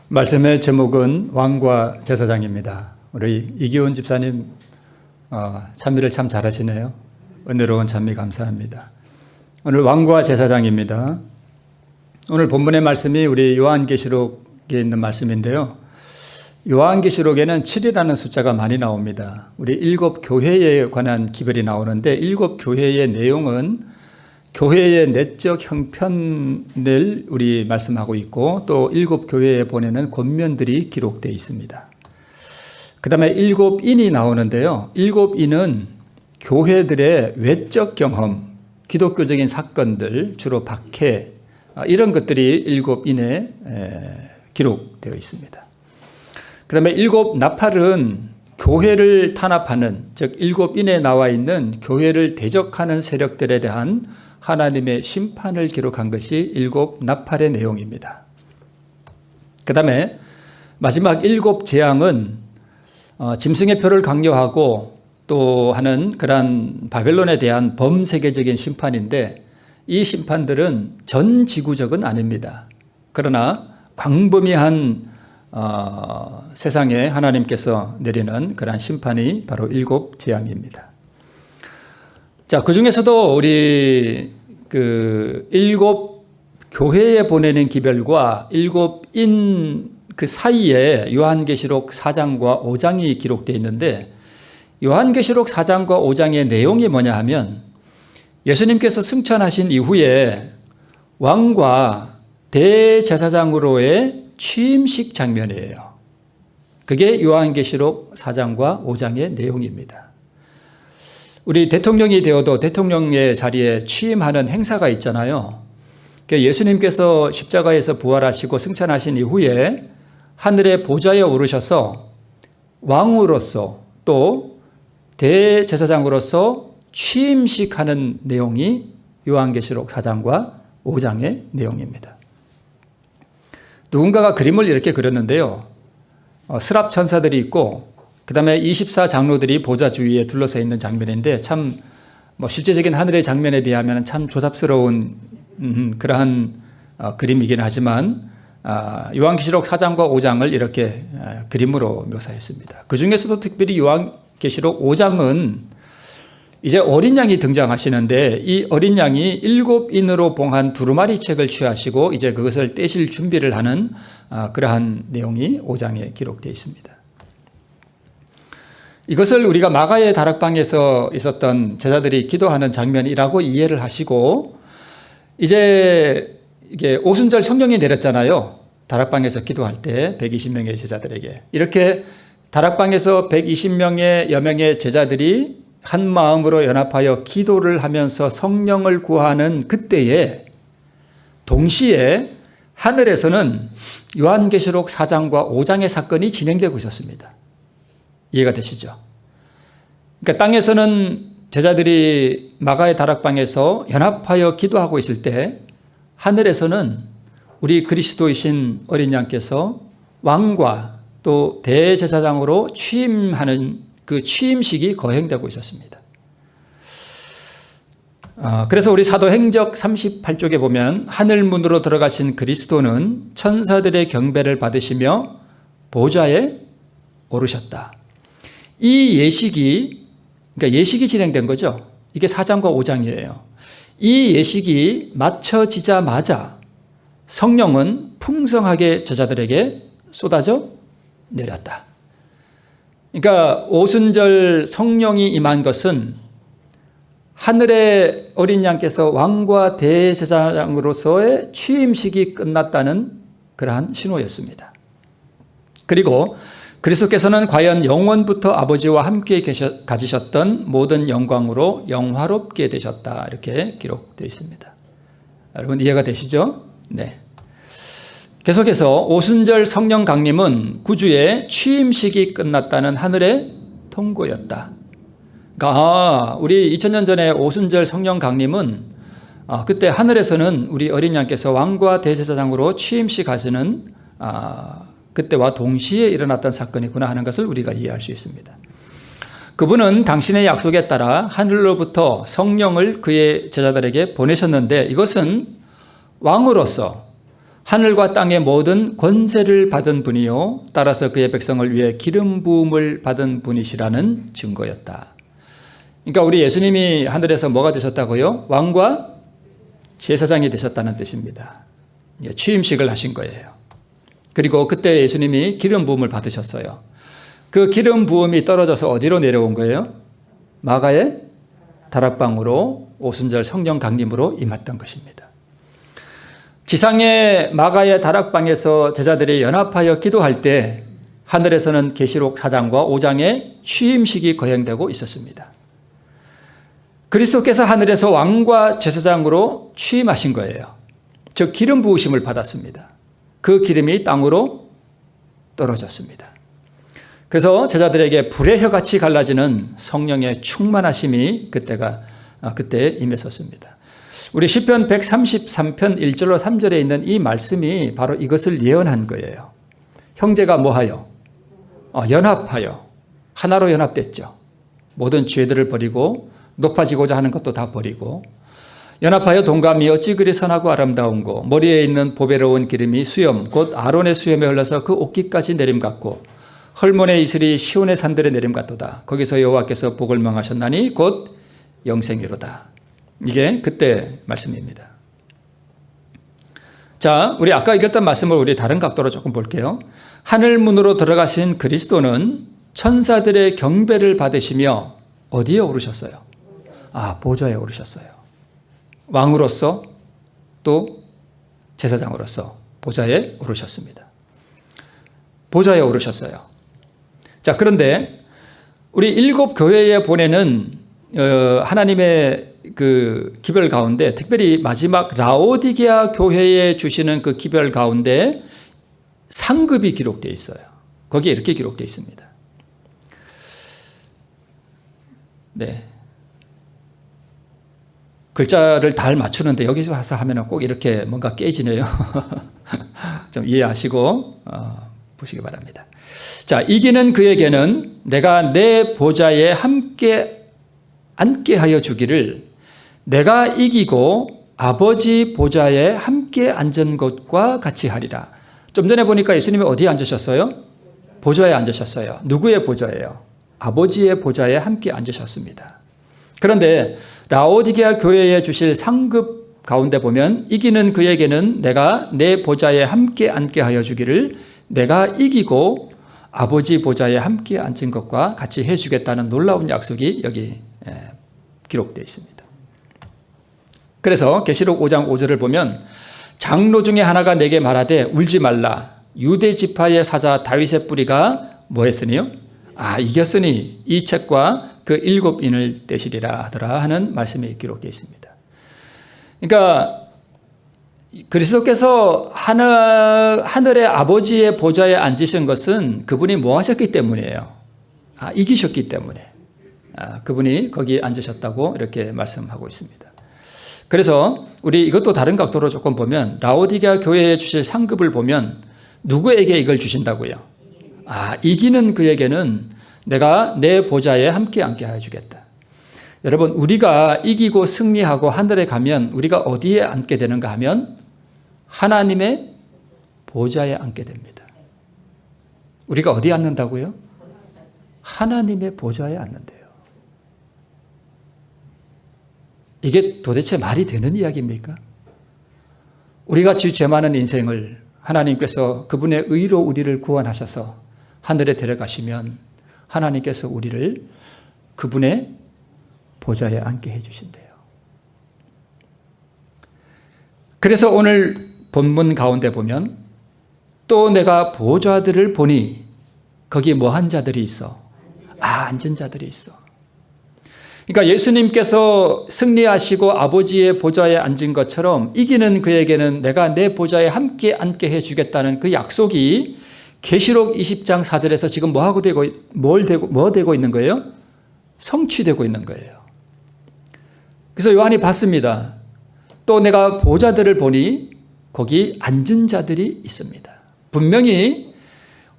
말씀의 제목은 왕과 제사장입니다. 우리 이기훈 집사님 찬미를 참 잘하시네요. 은혜로운 찬미 감사합니다. 오늘 왕과 제사장입니다. 오늘 본문의 말씀이 우리 요한계시록에 있는 말씀인데요. 요한계시록에는 7이라는 숫자가 많이 나옵니다. 우리 7 교회에 관한 기별이 나오는데 7 교회의 내용은 교회의 내적 형편을 우리 말씀하고 있고 또 7 교회에 보내는 권면들이 기록되어 있습니다. 그 다음에 7인이 나오는데요. 7인은 교회들의 외적 경험, 기독교적인 사건들, 주로 박해, 이런 것들이 7인에 기록되어 있습니다. 그 다음에 7 나팔은 교회를 탄압하는, 즉 7인에 나와 있는 교회를 대적하는 세력들에 대한 하나님의 심판을 기록한 것이 7 나팔의 내용입니다. 그 다음에 마지막 7 재앙은 짐승의 표를 강요하고 또 하는 그러한 바벨론에 대한 범세계적인 심판인데 이 심판들은 전 지구적은 아닙니다. 그러나 광범위한 세상에 하나님께서 내리는 그러한 심판이 바로 7 재앙입니다. 자, 그 중에서도 우리 7 교회에 보내는 기별과 7인 그 사이에 요한계시록 4장과 5장이 기록되어 있는데 요한계시록 4장과 5장의 내용이 뭐냐 하면 예수님께서 승천하신 이후에 왕과 대제사장으로의 취임식 장면이에요. 그게 요한계시록 4장과 5장의 내용입니다. 우리 대통령이 되어도 대통령의 자리에 취임하는 행사가 있잖아요. 예수님께서 십자가에서 부활하시고 승천하신 이후에 하늘의 보좌에 오르셔서 왕으로서 또 대제사장으로서 취임식하는 내용이 요한계시록 4장과 5장의 내용입니다. 누군가가 그림을 이렇게 그렸는데요. 스랍 천사들이 있고 그 다음에 24장로들이 보좌 주위에 둘러서 있는 장면인데 참 실제적인 하늘의 장면에 비하면 참 조잡스러운 그러한 그림이긴 하지만 요한계시록 4장과 5장을 이렇게 그림으로 묘사했습니다. 그 중에서도 특별히 요한계시록 5장은 이제 어린 양이 등장하시는데 이 어린 양이 7인으로 봉한 두루마리 책을 취하시고 이제 그것을 떼실 준비를 하는 그러한 내용이 5장에 기록되어 있습니다. 이것을 우리가 마가의 다락방에서 있었던 제자들이 기도하는 장면이라고 이해를 하시고 이제 이게 오순절 성령이 내렸잖아요. 다락방에서 기도할 때 120명의 제자들에게 이렇게 다락방에서 120명의 여명의 제자들이 한 마음으로 연합하여 기도를 하면서 성령을 구하는 그때에 동시에 하늘에서는 요한계시록 4장과 5장의 사건이 진행되고 있었습니다. 이해가 되시죠? 그러니까 땅에서는 제자들이 마가의 다락방에서 연합하여 기도하고 있을 때 하늘에서는 우리 그리스도이신 어린 양께서 왕과 또 대제사장으로 취임하는 그 취임식이 거행되고 있었습니다. 그래서 우리 사도행적 38쪽에 보면 하늘문으로 들어가신 그리스도는 천사들의 경배를 받으시며 보좌에 오르셨다. 이 예식이, 그러니까 예식이 진행된 거죠. 이게 4장과 5장이에요. 이 예식이 마쳐지자마자 성령은 풍성하게 제자들에게 쏟아져 내렸다. 그러니까 오순절 성령이 임한 것은 하늘의 어린 양께서 왕과 대제사장으로서의 취임식이 끝났다는 그러한 신호였습니다. 그리고 그리스도께서는 과연 영원부터 아버지와 함께 가지셨던 모든 영광으로 영화롭게 되셨다. 이렇게 기록되어 있습니다. 여러분 이해가 되시죠? 네. 계속해서 오순절 성령 강림은 구주의 취임식이 끝났다는 하늘의 통고였다. 그러니까 우리 2000년 전에 오순절 성령 강림은 그때 하늘에서는 우리 어린 양께서 왕과 대제사장으로 취임식 하시는 그때와 동시에 일어났던 사건이구나 하는 것을 우리가 이해할 수 있습니다. 그분은 당신의 약속에 따라 하늘로부터 성령을 그의 제자들에게 보내셨는데 이것은 왕으로서 하늘과 땅의 모든 권세를 받은 분이요 따라서 그의 백성을 위해 기름 부음을 받은 분이시라는 증거였다. 그러니까 우리 예수님이 하늘에서 뭐가 되셨다고요? 왕과 제사장이 되셨다는 뜻입니다. 취임식을 하신 거예요. 그리고 그때 예수님이 기름 부음을 받으셨어요. 그 기름 부음이 떨어져서 어디로 내려온 거예요? 마가의 다락방으로 오순절 성령 강림으로 임했던 것입니다. 지상의 마가의 다락방에서 제자들이 연합하여 기도할 때 하늘에서는 계시록 4장과 5장의 취임식이 거행되고 있었습니다. 그리스도께서 하늘에서 왕과 제사장으로 취임하신 거예요. 즉 기름 부으심을 받았습니다. 그 기름이 땅으로 떨어졌습니다. 그래서 제자들에게 불의 혀같이 갈라지는 성령의 충만하심이 그때 임했었습니다. 우리 시편 133편 1절로 3절에 있는 이 말씀이 바로 이것을 예언한 거예요. 형제가 뭐하여? 연합하여 하나로 연합됐죠. 모든 죄들을 버리고 높아지고자 하는 것도 다 버리고 연합하여 동감이 어찌 그리 선하고 아름다운고 머리에 있는 보배로운 기름이 수염 곧 아론의 수염에 흘러서 그 옷깃까지 내림 같고 헐몬의 이슬이 시온의 산들의 내림 같도다. 거기서 여호와께서 복을 명하셨나니 곧 영생이로다. 이게 그때 말씀입니다. 자, 우리 아까 읽었던 말씀을 우리 다른 각도로 조금 볼게요. 하늘 문으로 들어가신 그리스도는 천사들의 경배를 받으시며 어디에 오르셨어요? 보좌에 오르셨어요. 왕으로서 또 제사장으로서 보좌에 오르셨습니다. 보좌에 오르셨어요. 자, 그런데 우리 7 교회에 보내는 하나님의 그 기별 가운데 특별히 마지막 라오디게아 교회에 주시는 그 기별 가운데 상급이 기록되어 있어요. 거기에 이렇게 기록되어 있습니다. 네. 글자를 잘 맞추는데 여기서 와서 하면 꼭 이렇게 뭔가 깨지네요. 좀 이해하시고 보시기 바랍니다. 자, 이기는 그에게는 내가 내 보좌에 함께 앉게 하여 주기를 내가 이기고 아버지 보좌에 함께 앉은 것과 같이 하리라. 좀 전에 보니까 예수님이 어디에 앉으셨어요? 보좌에 앉으셨어요. 누구의 보좌예요? 아버지의 보좌에 함께 앉으셨습니다. 그런데 라오디게아 교회에 주실 상급 가운데 보면 이기는 그에게는 내가 내 보좌에 함께 앉게 하여 주기를 내가 이기고 아버지 보좌에 함께 앉은 것과 같이 해주겠다는 놀라운 약속이 여기 기록되어 있습니다. 그래서 계시록 5장 5절을 보면 장로 중에 하나가 내게 말하되 울지 말라. 유대 지파의 사자 다윗의 뿌리가 뭐했으니요? 이겼으니 이 책과 그 7인을 떼시리라 하더라 하는 말씀이 기록되어 있습니다. 그러니까 그리스도께서 하늘의 아버지의 보좌에 앉으신 것은 그분이 뭐 하셨기 때문이에요? 이기셨기 때문에 그분이 거기에 앉으셨다고 이렇게 말씀하고 있습니다. 그래서 우리 이것도 다른 각도로 조금 보면 라오디게아 교회에 주실 상급을 보면 누구에게 이걸 주신다고요? 이기는 그에게는 내가 내 보좌에 함께 앉게 하여 주겠다. 여러분, 우리가 이기고 승리하고 하늘에 가면 우리가 어디에 앉게 되는가 하면 하나님의 보좌에 앉게 됩니다. 우리가 어디에 앉는다고요? 하나님의 보좌에 앉는데요. 이게 도대체 말이 되는 이야기입니까? 우리같이 죄 많은 인생을 하나님께서 그분의 의로 우리를 구원하셔서 하늘에 데려가시면 하나님께서 우리를 그분의 보좌에 앉게 해주신대요. 그래서 오늘 본문 가운데 보면 또 내가 보좌들을 보니 거기 뭐한 자들이 있어? 앉은 자들이 있어. 그러니까 예수님께서 승리하시고 아버지의 보좌에 앉은 것처럼 이기는 그에게는 내가 내 보좌에 함께 앉게 해주겠다는 그 약속이 계시록 20장 4절에서 지금 뭐 되고 있는 거예요? 성취되고 있는 거예요. 그래서 요한이 봤습니다. 또 내가 보좌들을 보니 거기 앉은 자들이 있습니다. 분명히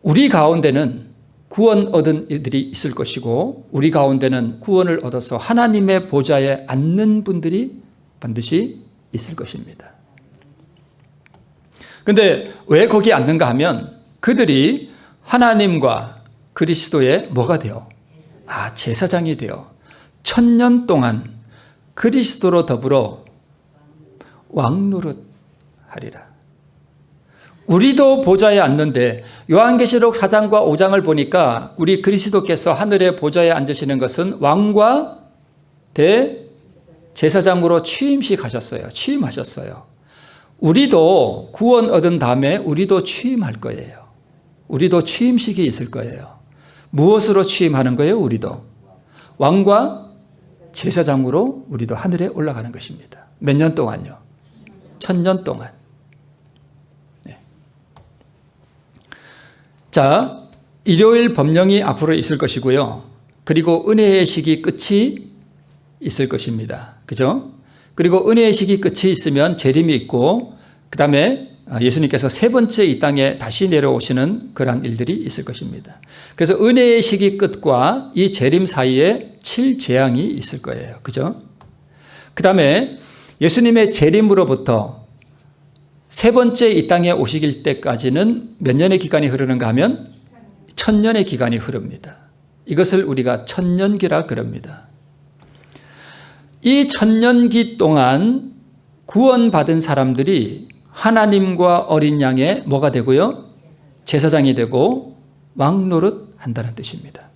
우리 가운데는 구원 얻은 이들이 있을 것이고 우리 가운데는 구원을 얻어서 하나님의 보좌에 앉는 분들이 반드시 있을 것입니다. 근데 왜 거기 앉는가 하면 그들이 하나님과 그리스도의 뭐가 돼요? 제사장이 돼요. 1000년 동안 그리스도로 더불어 왕노릇 하리라. 우리도 보좌에 앉는데 요한계시록 4장과 5장을 보니까 우리 그리스도께서 하늘의 보좌에 앉으시는 것은 왕과 대제사장으로 취임하셨어요. 우리도 구원 얻은 다음에 우리도 취임할 거예요. 우리도 취임식이 있을 거예요. 무엇으로 취임하는 거예요? 우리도 왕과 제사장으로 우리도 하늘에 올라가는 것입니다. 몇 년 동안요? 1000년 동안. 네. 자, 일요일 법령이 앞으로 있을 것이고요. 그리고 은혜의 시기 끝이 있을 것입니다. 그죠? 그리고 은혜의 시기 끝이 있으면 재림이 있고, 그 다음에 예수님께서 세 번째 이 땅에 다시 내려오시는 그러한 일들이 있을 것입니다. 그래서 은혜의 시기 끝과 이 재림 사이에 7재앙이 있을 거예요. 그죠? 그 다음에 예수님의 재림으로부터 세 번째 이 땅에 오시길 때까지는 몇 년의 기간이 흐르는가 하면 1000년의 기간이 흐릅니다. 이것을 우리가 천년기라 그럽니다. 이 천년기 동안 구원받은 사람들이 하나님과 어린 양의 뭐가 되고요? 제사장이 되고 왕노릇 한다는 뜻입니다.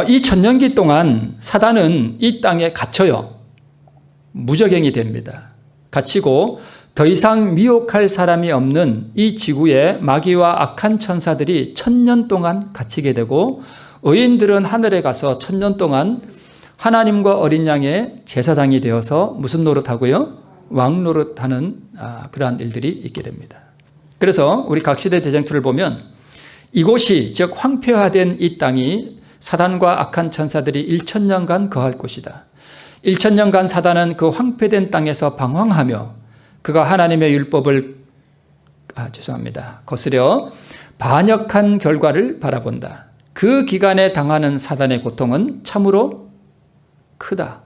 이 천년기 동안 사단은 이 땅에 갇혀요. 무적행이 됩니다. 갇히고 더 이상 미혹할 사람이 없는 이 지구에 마귀와 악한 천사들이 1000년 동안 갇히게 되고, 의인들은 하늘에 가서 1000년 동안 하나님과 어린 양의 제사장이 되어서 무슨 노릇하고요? 왕노릇하는 그러한 일들이 있게 됩니다. 그래서 우리 각시대 대쟁투를 보면 이곳이, 즉 황폐화된 이 땅이 사단과 악한 천사들이 1000년간 거할 곳이다. 1000년간 사단은 그 황폐된 땅에서 방황하며 그가 하나님의 율법을 거스려 반역한 결과를 바라본다. 그 기간에 당하는 사단의 고통은 참으로 크다.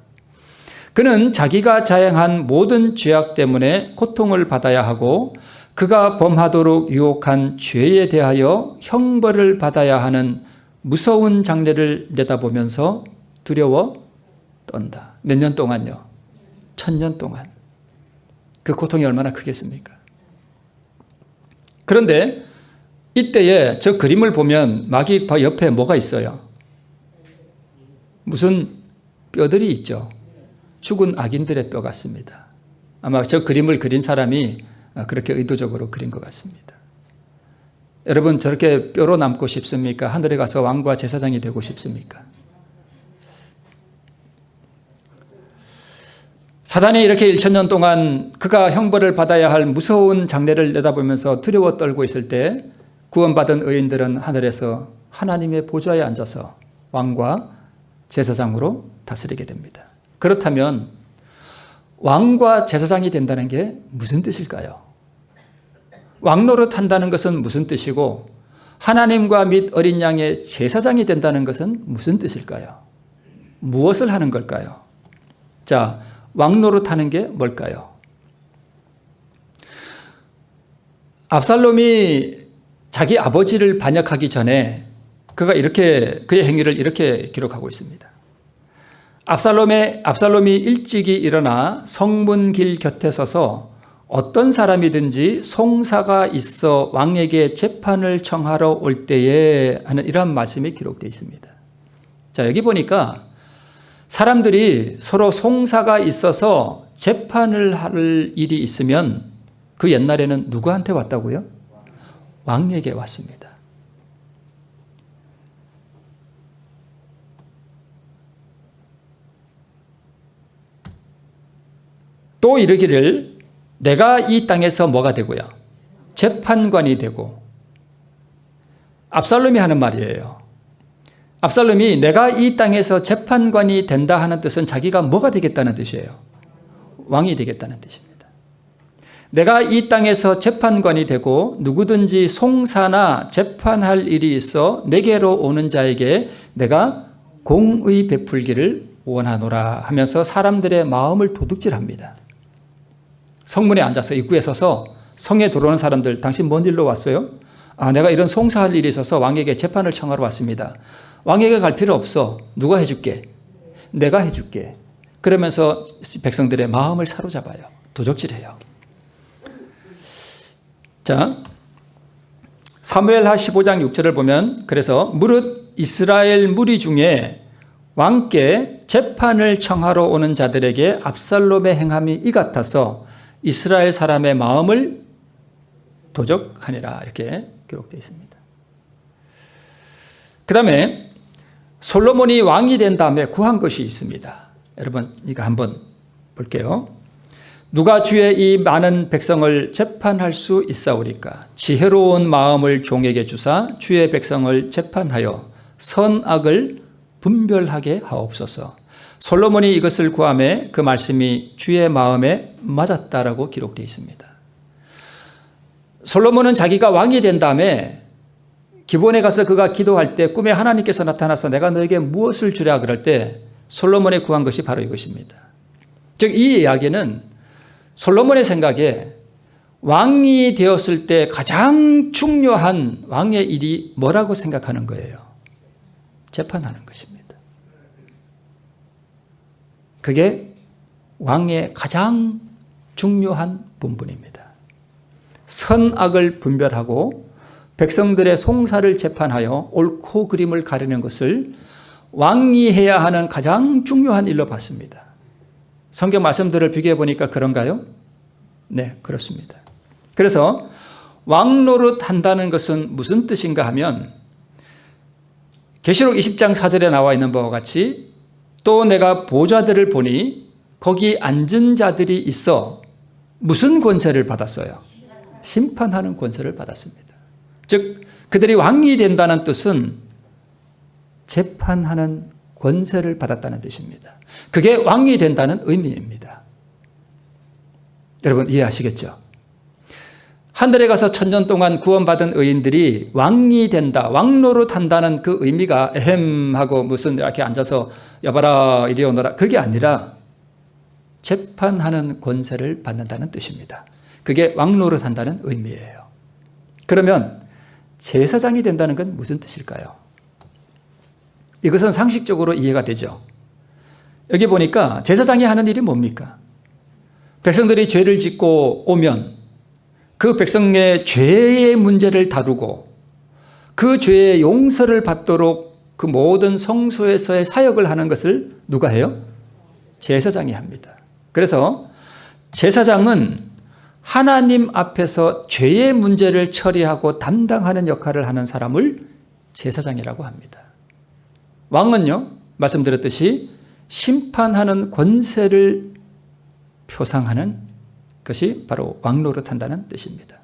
그는 자기가 자행한 모든 죄악 때문에 고통을 받아야 하고 그가 범하도록 유혹한 죄에 대하여 형벌을 받아야 하는 무서운 장래를 내다보면서 두려워 떤다. 몇 년 동안요? 1000년 동안. 그 고통이 얼마나 크겠습니까? 그런데 이때에 저 그림을 보면 마귀 옆에 뭐가 있어요? 무슨 뼈들이 있죠. 죽은 악인들의 뼈 같습니다. 아마 저 그림을 그린 사람이 그렇게 의도적으로 그린 것 같습니다. 여러분, 저렇게 뼈로 남고 싶습니까? 하늘에 가서 왕과 제사장이 되고 싶습니까? 사단이 이렇게 1000년 동안 그가 형벌을 받아야 할 무서운 장래를 내다보면서 두려워 떨고 있을 때 구원받은 의인들은 하늘에서 하나님의 보좌에 앉아서 왕과 제사장으로 다스리게 됩니다. 그렇다면 왕과 제사장이 된다는 게 무슨 뜻일까요? 왕노릇 한다는 것은 무슨 뜻이고 하나님과 및 어린 양의 제사장이 된다는 것은 무슨 뜻일까요? 무엇을 하는 걸까요? 자, 왕노릇 하는 게 뭘까요? 압살롬이 자기 아버지를 반역하기 전에 그가 이렇게 그의 행위를 이렇게 기록하고 있습니다. 압살롬이 일찍이 일어나 성문길 곁에 서서 어떤 사람이든지 송사가 있어 왕에게 재판을 청하러 올 때에 하는 이러한 말씀이 기록되어 있습니다. 자, 여기 보니까 사람들이 서로 송사가 있어서 재판을 할 일이 있으면 그 옛날에는 누구한테 왔다고요? 왕에게 왔습니다. 또 이르기를 내가 이 땅에서 뭐가 되고요? 재판관이 되고. 압살롬이 하는 말이에요. 압살롬이 내가 이 땅에서 재판관이 된다 하는 뜻은 자기가 뭐가 되겠다는 뜻이에요? 왕이 되겠다는 뜻입니다. 내가 이 땅에서 재판관이 되고 누구든지 송사나 재판할 일이 있어 내게로 오는 자에게 내가 공의 베풀기를 원하노라 하면서 사람들의 마음을 도둑질합니다. 성문에 앉아서 입구에 서서 성에 들어오는 사람들, 당신 뭔 일로 왔어요? 내가 이런 송사할 일이 있어서 왕에게 재판을 청하러 왔습니다. 왕에게 갈 필요 없어. 누가 해줄게? 내가 해줄게. 그러면서 백성들의 마음을 사로잡아요. 도적질해요. 자, 사무엘하 15장 6절을 보면 그래서 무릇 이스라엘 무리 중에 왕께 재판을 청하러 오는 자들에게 압살롬의 행함이 이 같아서 이스라엘 사람의 마음을 도적하니라 이렇게 기록되어 있습니다. 그 다음에 솔로몬이 왕이 된 다음에 구한 것이 있습니다. 여러분 이거 한번 볼게요. 누가 주의 이 많은 백성을 재판할 수 있사오리까? 지혜로운 마음을 종에게 주사 주의 백성을 재판하여 선악을 분별하게 하옵소서. 솔로몬이 이것을 구하매 그 말씀이 주의 마음에 맞았다라고 기록되어 있습니다. 솔로몬은 자기가 왕이 된 다음에 기브온에 가서 그가 기도할 때 꿈에 하나님께서 나타나서 내가 너에게 무엇을 주랴 그럴 때 솔로몬이 구한 것이 바로 이것입니다. 즉 이 이야기는 솔로몬의 생각에 왕이 되었을 때 가장 중요한 왕의 일이 뭐라고 생각하는 거예요? 재판하는 것입니다. 그게 왕의 가장 중요한 본분입니다. 선악을 분별하고 백성들의 송사를 재판하여 옳고 그름을 가리는 것을 왕이 해야 하는 가장 중요한 일로 봤습니다. 성경 말씀들을 비교해 보니까 그런가요? 네, 그렇습니다. 그래서 왕 노릇 한다는 것은 무슨 뜻인가 하면 계시록 20장 4절에 나와 있는 바와 같이 또 내가 보좌들을 보니 거기 앉은 자들이 있어 무슨 권세를 받았어요? 심판하는 권세를 받았습니다. 즉 그들이 왕이 된다는 뜻은 재판하는 권세를 받았다는 뜻입니다. 그게 왕이 된다는 의미입니다. 여러분 이해하시겠죠? 하늘에 가서 1000년 동안 구원받은 의인들이 왕이 된다, 왕노릇 한다는 그 의미가 에헴 하고 무슨 이렇게 앉아서 여봐라 이리 오너라 그게 아니라 재판하는 권세를 받는다는 뜻입니다. 그게 왕노릇 한다는 의미예요. 그러면 제사장이 된다는 건 무슨 뜻일까요? 이것은 상식적으로 이해가 되죠. 여기 보니까 제사장이 하는 일이 뭡니까? 백성들이 죄를 짓고 오면 그 백성의 죄의 문제를 다루고 그 죄의 용서를 받도록 그 모든 성소에서의 사역을 하는 것을 누가 해요? 제사장이 합니다. 그래서 제사장은 하나님 앞에서 죄의 문제를 처리하고 담당하는 역할을 하는 사람을 제사장이라고 합니다. 왕은요, 말씀드렸듯이 심판하는 권세를 표상하는 것이 바로 왕노릇한다는 뜻입니다.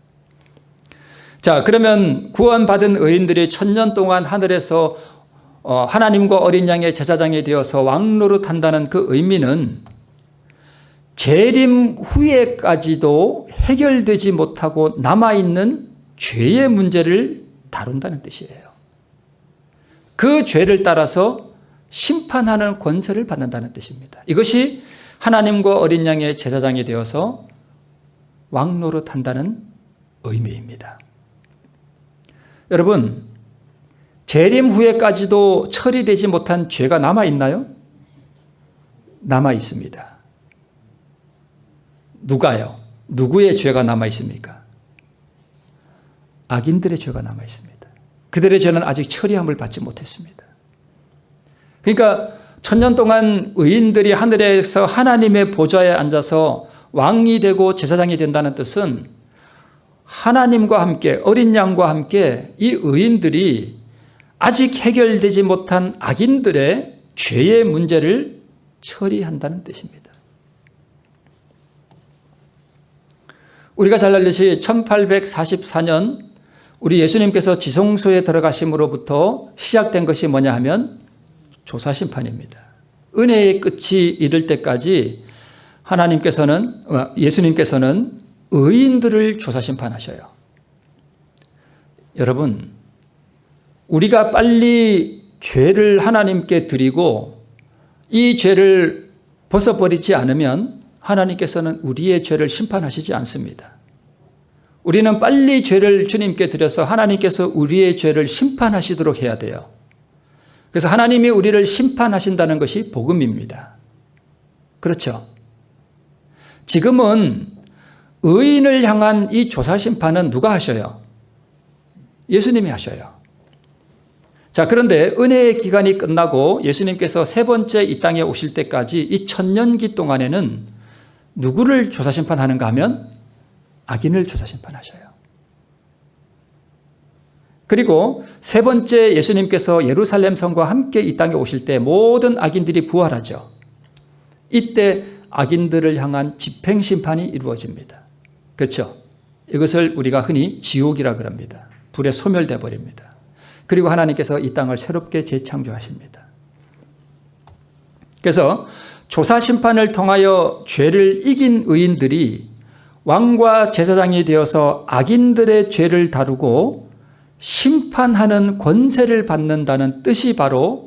자, 그러면 구원받은 의인들이 1000년 동안 하늘에서 하나님과 어린 양의 제사장이 되어서 왕노릇한다는 그 의미는 재림 후에까지도 해결되지 못하고 남아있는 죄의 문제를 다룬다는 뜻이에요. 그 죄를 따라서 심판하는 권세를 받는다는 뜻입니다. 이것이 하나님과 어린 양의 제사장이 되어서 왕노릇한다는 의미입니다. 여러분, 재림 후에까지도 처리되지 못한 죄가 남아있나요? 남아있습니다. 누가요? 누구의 죄가 남아있습니까? 악인들의 죄가 남아있습니다. 그들의 죄는 아직 처리함을 받지 못했습니다. 그러니까 1000년 동안 의인들이 하늘에서 하나님의 보좌에 앉아서 왕이 되고 제사장이 된다는 뜻은 하나님과 함께 어린 양과 함께 이 의인들이 아직 해결되지 못한 악인들의 죄의 문제를 처리한다는 뜻입니다. 우리가 잘 알듯이 1844년 우리 예수님께서 지성소에 들어가심으로부터 시작된 것이 뭐냐 하면 조사심판입니다. 은혜의 끝이 이를 때까지 예수님께서는 의인들을 조사심판하셔요. 여러분, 우리가 빨리 죄를 하나님께 드리고 이 죄를 벗어버리지 않으면 하나님께서는 우리의 죄를 심판하시지 않습니다. 우리는 빨리 죄를 주님께 드려서 하나님께서 우리의 죄를 심판하시도록 해야 돼요. 그래서 하나님이 우리를 심판하신다는 것이 복음입니다. 그렇죠? 지금은 의인을 향한 이 조사심판은 누가 하셔요? 예수님이 하셔요. 자, 그런데 은혜의 기간이 끝나고 예수님께서 세 번째 이 땅에 오실 때까지 이 천년기 동안에는 누구를 조사심판하는가 하면 악인을 조사심판하셔요. 그리고 세 번째 예수님께서 예루살렘 성과 함께 이 땅에 오실 때 모든 악인들이 부활하죠. 이때 악인들을 향한 집행심판이 이루어집니다. 그렇죠? 이것을 우리가 흔히 지옥이라 그럽니다. 불에 소멸돼 버립니다. 그리고 하나님께서 이 땅을 새롭게 재창조하십니다. 그래서 조사심판을 통하여 죄를 이긴 의인들이 왕과 제사장이 되어서 악인들의 죄를 다루고 심판하는 권세를 받는다는 뜻이 바로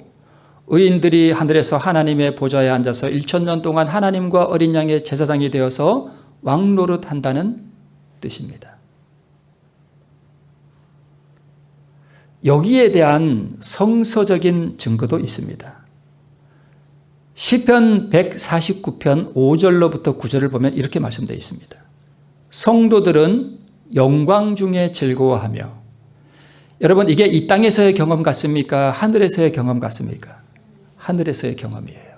의인들이 하늘에서 하나님의 보좌에 앉아서 1000년 동안 하나님과 어린 양의 제사장이 되어서 왕노릇한다는 뜻입니다. 여기에 대한 성서적인 증거도 있습니다. 시편 149편 5절로부터 9절을 보면 이렇게 말씀되어 있습니다. 성도들은 영광 중에 즐거워하며, 여러분 이게 이 땅에서의 경험 같습니까? 하늘에서의 경험 같습니까? 하늘에서의 경험이에요.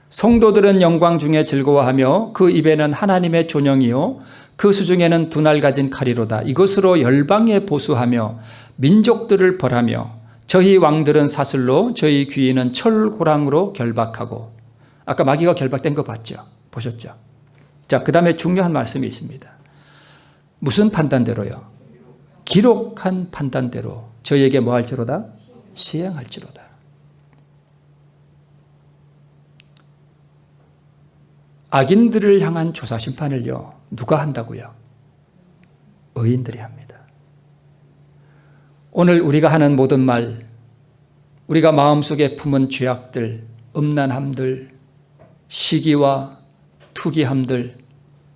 성도들은 영광 중에 즐거워하며 그 입에는 하나님의 존영이요 그 수중에는 두 날 가진 칼이로다. 이것으로 열방에 보수하며 민족들을 벌하며 저희 왕들은 사슬로 저희 귀인은 철고랑으로 결박하고. 아까 마귀가 결박된 거 봤죠? 보셨죠? 자, 그 다음에 중요한 말씀이 있습니다. 무슨 판단대로요? 기록한 판단대로 저희에게 뭐 할지로다? 시행할지로다. 악인들을 향한 조사 심판을요, 누가 한다고요? 의인들이 합니다. 오늘 우리가 하는 모든 말, 우리가 마음속에 품은 죄악들, 음란함들, 시기와 투기함들,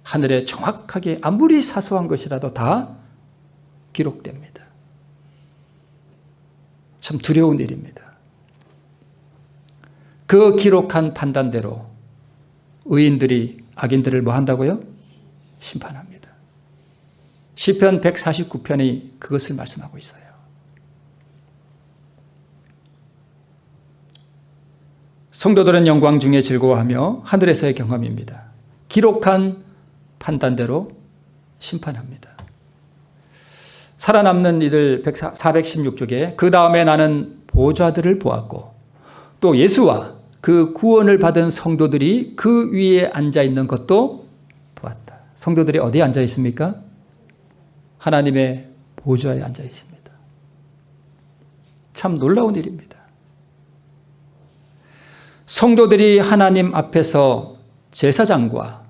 하늘에 정확하게 아무리 사소한 것이라도 다 기록됩니다. 참 두려운 일입니다. 그 기록한 판단대로 의인들이 악인들을 뭐 한다고요? 심판합니다. 시편 149편이 그것을 말씀하고 있어요. 성도들은 영광 중에 즐거워하며 하늘에서의 경험입니다. 기록한 판단대로 심판합니다. 살아남는 이들 416쪽에 그 다음에 나는 보좌들을 보았고 또 예수와 그 구원을 받은 성도들이 그 위에 앉아있는 것도 보았다. 성도들이 어디에 앉아있습니까? 하나님의 보좌에 앉아있습니다. 참 놀라운 일입니다. 성도들이 하나님 앞에서 제사장과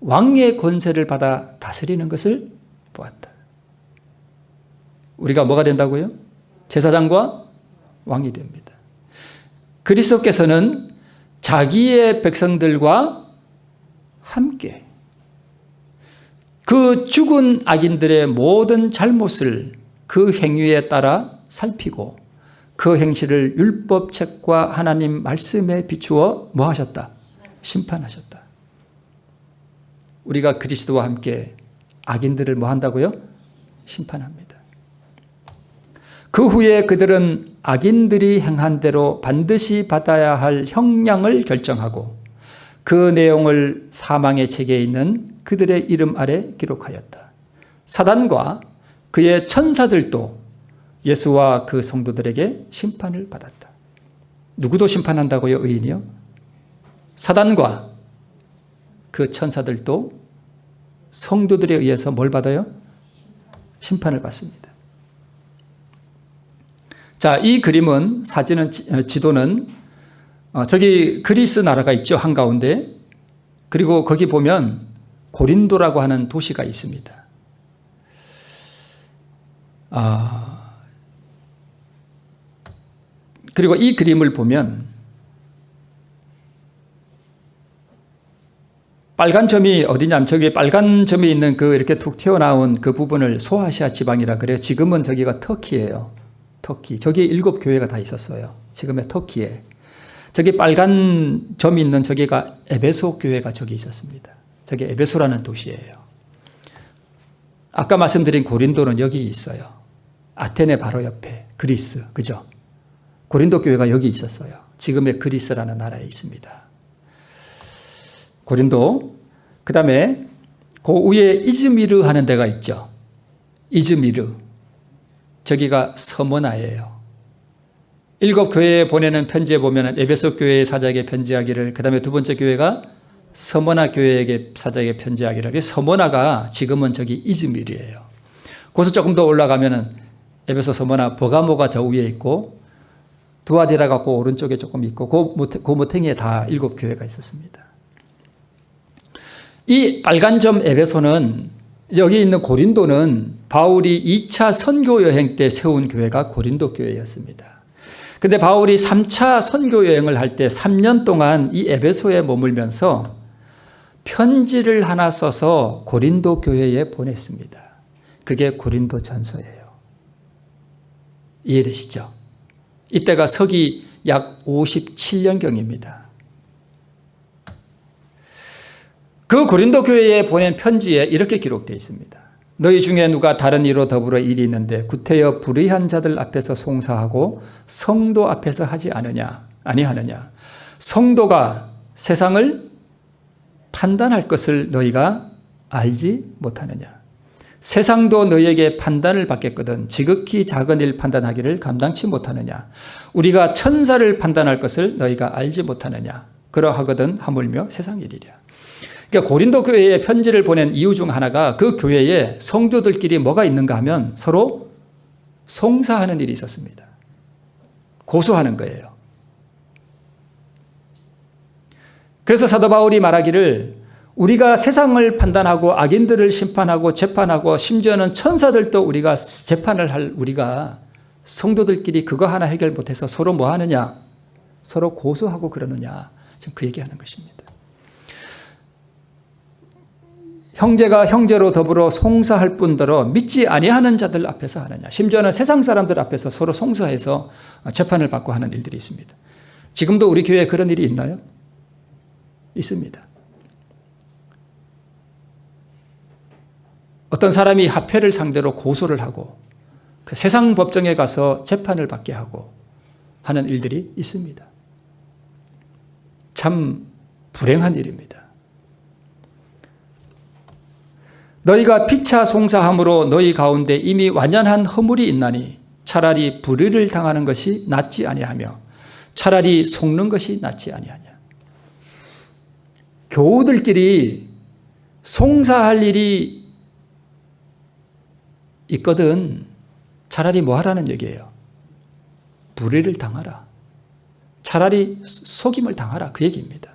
왕의 권세를 받아 다스리는 것을 보았다. 우리가 뭐가 된다고요? 제사장과 왕이 됩니다. 그리스도께서는 자기의 백성들과 함께 그 죽은 악인들의 모든 잘못을 그 행위에 따라 살피고 그 행실을 율법책과 하나님 말씀에 비추어 뭐 하셨다? 심판하셨다. 우리가 그리스도와 함께 악인들을 뭐 한다고요? 심판합니다. 그 후에 그들은 악인들이 행한 대로 반드시 받아야 할 형량을 결정하고 그 내용을 사망의 책에 있는 그들의 이름 아래 기록하였다. 사단과 그의 천사들도 예수와 그 성도들에게 심판을 받았다. 누구도 심판한다고요? 의인이요? 사단과 그 천사들도 성도들에 의해서 뭘 받아요? 심판을 받습니다. 자, 이 그림은 지도는 저기 그리스 나라가 있죠, 한가운데. 그리고 거기 보면 고린도라고 하는 도시가 있습니다. 그리고 이 그림을 보면 빨간 점이 어디냐면 저기 빨간 점이 있는 그 이렇게 툭 튀어나온 그 부분을 소아시아 지방이라 그래요. 지금은 저기가 터키예요. 터키. 저기 7교회가 다 있었어요. 지금의 터키에. 저기 빨간 점이 있는 저기가 에베소 교회가 저기 있었습니다. 저기 에베소라는 도시예요. 아까 말씀드린 고린도는 여기 있어요. 아테네 바로 옆에 그리스. 그죠? 고린도 교회가 여기 있었어요. 지금의 그리스라는 나라에 있습니다. 고린도. 그 다음에 그 위에 이즈미르 하는 데가 있죠. 이즈미르. 저기가 서머나예요. 7교회에 보내는 편지에 보면 에베소 교회의 사자에게 편지하기를, 그 다음에 두 번째 교회가 서머나 교회에게 사자에게 편지하기를. 서머나가 지금은 저기 이즈미르예요. 거기서 조금 더 올라가면은 에베소 서머나 버가모가 저 위에 있고 두아디라가 그 오른쪽에 조금 있고 그 모탱이에 다 7교회가 있었습니다. 이 빨간 점 에베소는, 여기 있는 고린도는 바울이 2차 선교 여행 때 세운 교회가 고린도 교회였습니다. 근데 바울이 3차 선교 여행을 할 때 3년 동안 이 에베소에 머물면서 편지를 하나 써서 고린도 교회에 보냈습니다. 그게 고린도 전서예요. 이해되시죠? 이때가 서기 약 57년경입니다. 그 고린도 교회에 보낸 편지에 이렇게 기록되어 있습니다. 너희 중에 누가 다른 이로 더불어 일이 있는데 구태여 불의한 자들 앞에서 송사하고 성도 앞에서 하지 아니하느냐. 성도가 세상을 판단할 것을 너희가 알지 못하느냐. 세상도 너희에게 판단을 받겠거든 지극히 작은 일 판단하기를 감당치 못하느냐. 우리가 천사를 판단할 것을 너희가 알지 못하느냐. 그러하거든 하물며 세상 일이랴. 그러니까 고린도 교회에 편지를 보낸 이유 중 하나가 그 교회에 성도들끼리 뭐가 있는가 하면 서로 송사하는 일이 있었습니다. 고소하는 거예요. 그래서 사도 바울이 말하기를 우리가 세상을 판단하고 악인들을 심판하고 재판하고 심지어는 천사들도 우리가 재판을 할 우리가 성도들끼리 그거 하나 해결 못해서 서로 뭐 하느냐? 서로 고소하고 그러느냐? 지금 그 얘기하는 것입니다. 형제가 형제로 더불어 송사할 뿐더러 믿지 아니하는 자들 앞에서 하느냐. 심지어는 세상 사람들 앞에서 서로 송사해서 재판을 받고 하는 일들이 있습니다. 지금도 우리 교회에 그런 일이 있나요? 있습니다. 어떤 사람이 화폐를 상대로 고소를 하고 그 세상 법정에 가서 재판을 받게 하고 하는 일들이 있습니다. 참 불행한 일입니다. 너희가 피차 송사함으로 너희 가운데 이미 완연한 허물이 있나니 차라리 불의를 당하는 것이 낫지 아니하며 차라리 속는 것이 낫지 아니하냐. 교우들끼리 송사할 일이 있거든 차라리 뭐 하라는 얘기예요? 불의를 당하라. 차라리 속임을 당하라. 그 얘기입니다.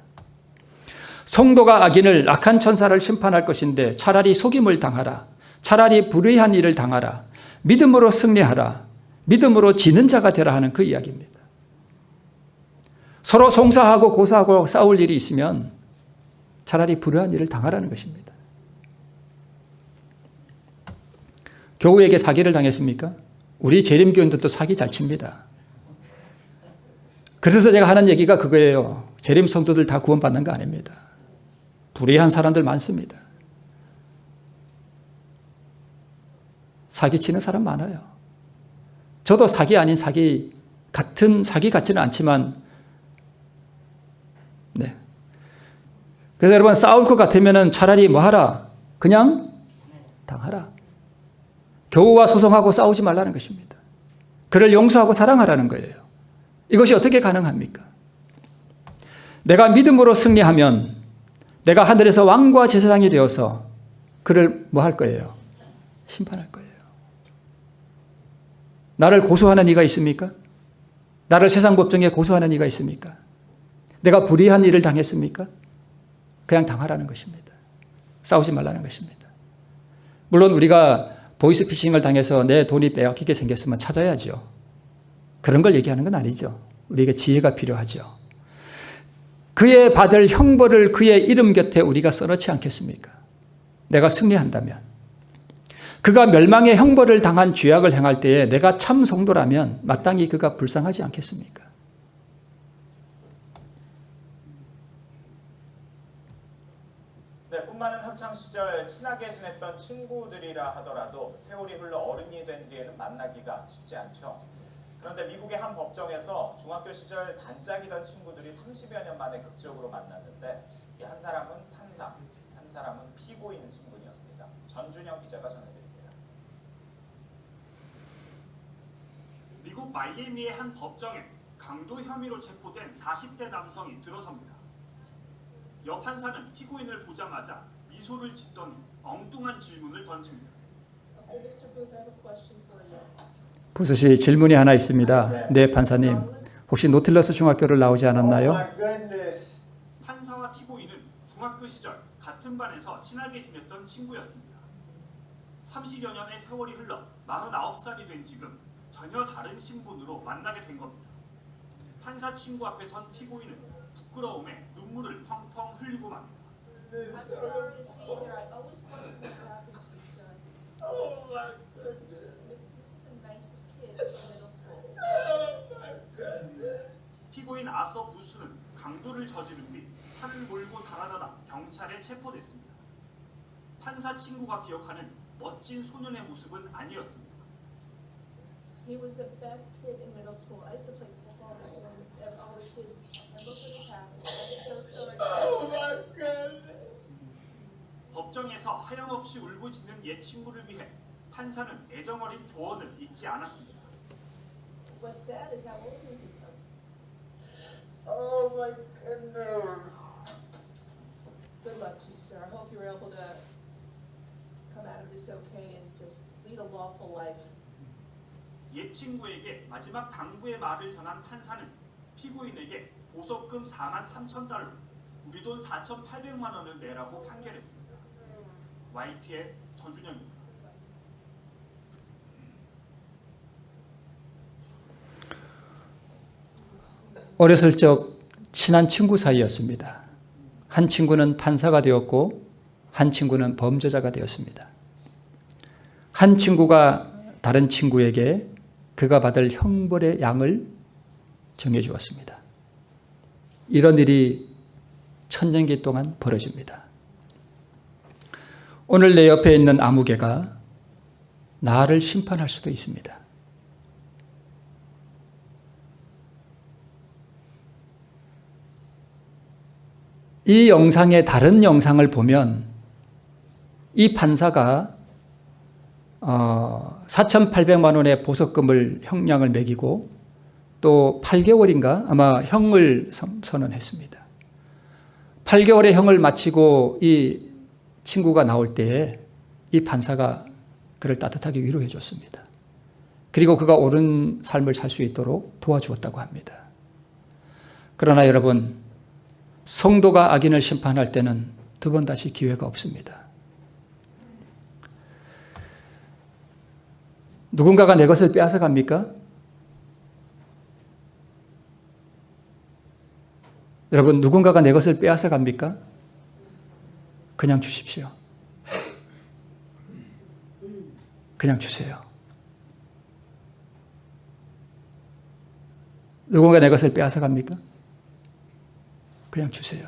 성도가 악인을 악한 천사를 심판할 것인데 차라리 속임을 당하라. 차라리 불의한 일을 당하라. 믿음으로 승리하라. 믿음으로 지는 자가 되라 하는 그 이야기입니다. 서로 송사하고 고사하고 싸울 일이 있으면 차라리 불의한 일을 당하라는 것입니다. 교우에게 사기를 당했습니까? 우리 재림교인들도 사기 잘 칩니다. 그래서 제가 하는 얘기가 그거예요. 재림 성도들 다 구원받는 거 아닙니다. 불의한 사람들 많습니다. 사기치는 사람 많아요. 저도 사기 아닌 사기, 같은 사기 같지는 않지만, 네. 그래서 여러분 싸울 것 같으면 차라리 뭐 하라? 그냥 당하라. 교우와 소송하고 싸우지 말라는 것입니다. 그를 용서하고 사랑하라는 거예요. 이것이 어떻게 가능합니까? 내가 믿음으로 승리하면 내가 하늘에서 왕과 제사장이 되어서 그를 뭐 할 거예요? 심판할 거예요. 나를 고소하는 이가 있습니까? 나를 세상 법정에 고소하는 이가 있습니까? 내가 불의한 일을 당했습니까? 그냥 당하라는 것입니다. 싸우지 말라는 것입니다. 물론 우리가 보이스피싱을 당해서 내 돈이 빼앗기게 생겼으면 찾아야죠. 그런 걸 얘기하는 건 아니죠. 우리에게 지혜가 필요하죠. 그의 받을 형벌을 그의 이름 곁에 우리가 써놓지 않겠습니까? 내가 승리한다면. 그가 멸망의 형벌을 당한 죄악을 행할 때에 내가 참 성도라면 마땅히 그가 불쌍하지 않겠습니까? 네, 꿈마는 학창시절 친하게 지냈던 친구들이라 하더라도 세월이 흘러 어른이 된 뒤에는 만나기가 쉽지 않죠. 그런데 미국의 한 법정에서 중학교 시절 단짝이던 친구들이 30여 년 만에 극적으로 만났는데 이 한 사람은 판사, 한 사람은 피고인 신분이었습니다. 전준영 기자가 전해드립니다. 미국 마이애미의 한 법정에 강도 혐의로 체포된 40대 남성이 들어섭니다. 여 판사는 피고인을 보자마자 미소를 짓더니 엉뚱한 질문을 던집니다. 부수 씨, 질문이 하나 있습니다. 네, 판사님. 혹시 노틸러스 중학교를 나오지 않았나요? 판사와 피고인은 중학교 시절 같은 반에서 친하게 지냈던 친구였습니다. 30여 년의 세월이 흘러 49살이 된 지금 전혀 다른 신분으로 만나게 된 겁니다. 판사 친구 앞에 선 피고인은 부끄러움에 눈물을 펑펑 흘리고 맙니다. 피고인 아서 부스는 강도를 저지른 뒤 차를 몰고 달아나다 경찰에 체포됐습니다. 판사 친구가 기억하는 멋진 소년의 모습은 아니었습니다. He was the best kid in middle school. I used to play football with him and all the kids. And look what has happened. I'm so sorry. Oh my God. 법정에서 하염없이 울부짖는 옛 친구를 위해 판사는 애정어린 조언을 잊지 않았습니다. What's sad is how old he become. Oh my goodness. Good luck to you, sir. I hope you're able to come out of this okay and just lead a lawful life. 옛 친구에게 마지막 당부의 말을 전한 판사는 피고인에게 보석금 43,000달러, 우리 돈 4,800만 원을 내라고 판결했습니다. YT의 전준영입니다. 어렸을 적 친한 친구 사이였습니다. 한 친구는 판사가 되었고 한 친구는 범죄자가 되었습니다. 한 친구가 다른 친구에게 그가 받을 형벌의 양을 정해주었습니다. 이런 일이 천년기 동안 벌어집니다. 오늘 내 옆에 있는 아무개가 나를 심판할 수도 있습니다. 이 영상의 다른 영상을 보면 이 판사가 4,800만 원의 보석금을 형량을 매기고 또 8개월인가 아마 형을 선언했습니다. 8개월의 형을 마치고 이 친구가 나올 때에 이 판사가 그를 따뜻하게 위로해 줬습니다. 그리고 그가 옳은 삶을 살 수 있도록 도와주었다고 합니다. 그러나 여러분, 성도가 악인을 심판할 때는 두 번 다시 기회가 없습니다. 누군가가 내 것을 빼앗아 갑니까? 여러분, 누군가가 내 것을 빼앗아 갑니까? 그냥 주십시오. 그냥 주세요. 누군가 내 것을 빼앗아 갑니까? 그냥 주세요.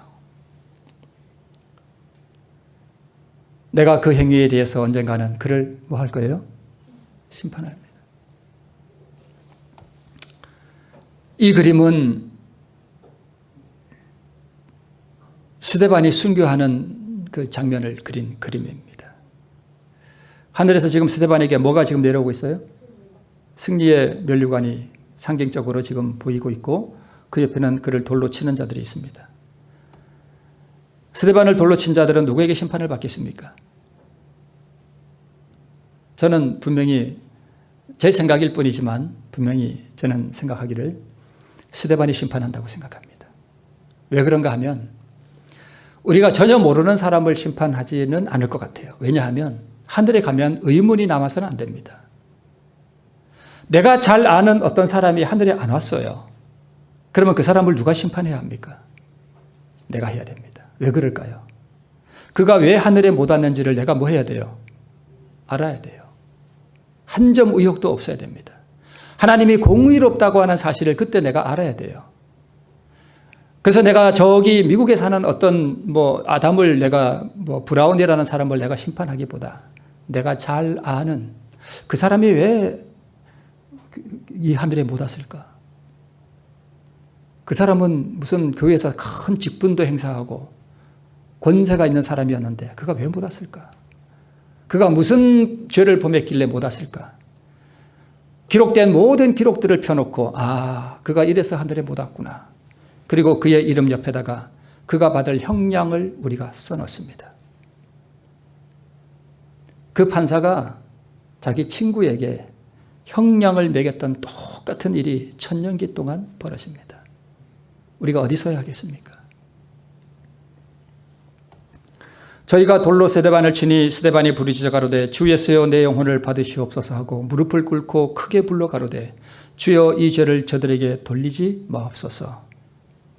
내가 그 행위에 대해서 언젠가는 그를 뭐 할 거예요? 심판합니다. 이 그림은 스데반이 순교하는 그 장면을 그린 그림입니다. 하늘에서 지금 스데반에게 뭐가 지금 내려오고 있어요? 승리의 면류관이 상징적으로 지금 보이고 있고 그 옆에는 그를 돌로 치는 자들이 있습니다. 스데반을 돌로 친 자들은 누구에게 심판을 받겠습니까? 저는 분명히 제 생각일 뿐이지만 분명히 저는 생각하기를 스데반이 심판한다고 생각합니다. 왜 그런가 하면 우리가 전혀 모르는 사람을 심판하지는 않을 것 같아요. 왜냐하면 하늘에 가면 의문이 남아서는 안 됩니다. 내가 잘 아는 어떤 사람이 하늘에 안 왔어요. 그러면 그 사람을 누가 심판해야 합니까? 내가 해야 됩니다. 왜 그럴까요? 그가 왜 하늘에 못 왔는지를 내가 뭐 해야 돼요? 알아야 돼요. 한 점 의혹도 없어야 됩니다. 하나님이 공의롭다고 하는 사실을 그때 내가 알아야 돼요. 그래서 내가 저기 미국에 사는 어떤 아담을 내가 브라운이라는 사람을 내가 심판하기보다 내가 잘 아는 그 사람이 왜 이 하늘에 못 왔을까? 그 사람은 무슨 교회에서 큰 직분도 행사하고 권세가 있는 사람이었는데 그가 왜 못 왔을까? 그가 무슨 죄를 범했길래 못 왔을까? 기록된 모든 기록들을 펴놓고 그가 이래서 하늘에 못 왔구나. 그리고 그의 이름 옆에다가 그가 받을 형량을 우리가 써놓습니다. 그 판사가 자기 친구에게 형량을 매겼던 똑같은 일이 천년기 동안 벌어집니다. 우리가 어디서야 하겠습니까? 저희가 돌로 스데반을 치니 스데반이 부르짖어 가로되 주 예수여 내 영혼을 받으시옵소서 하고 무릎을 꿇고 크게 불러 가로되 주여 이 죄를 저들에게 돌리지 마옵소서.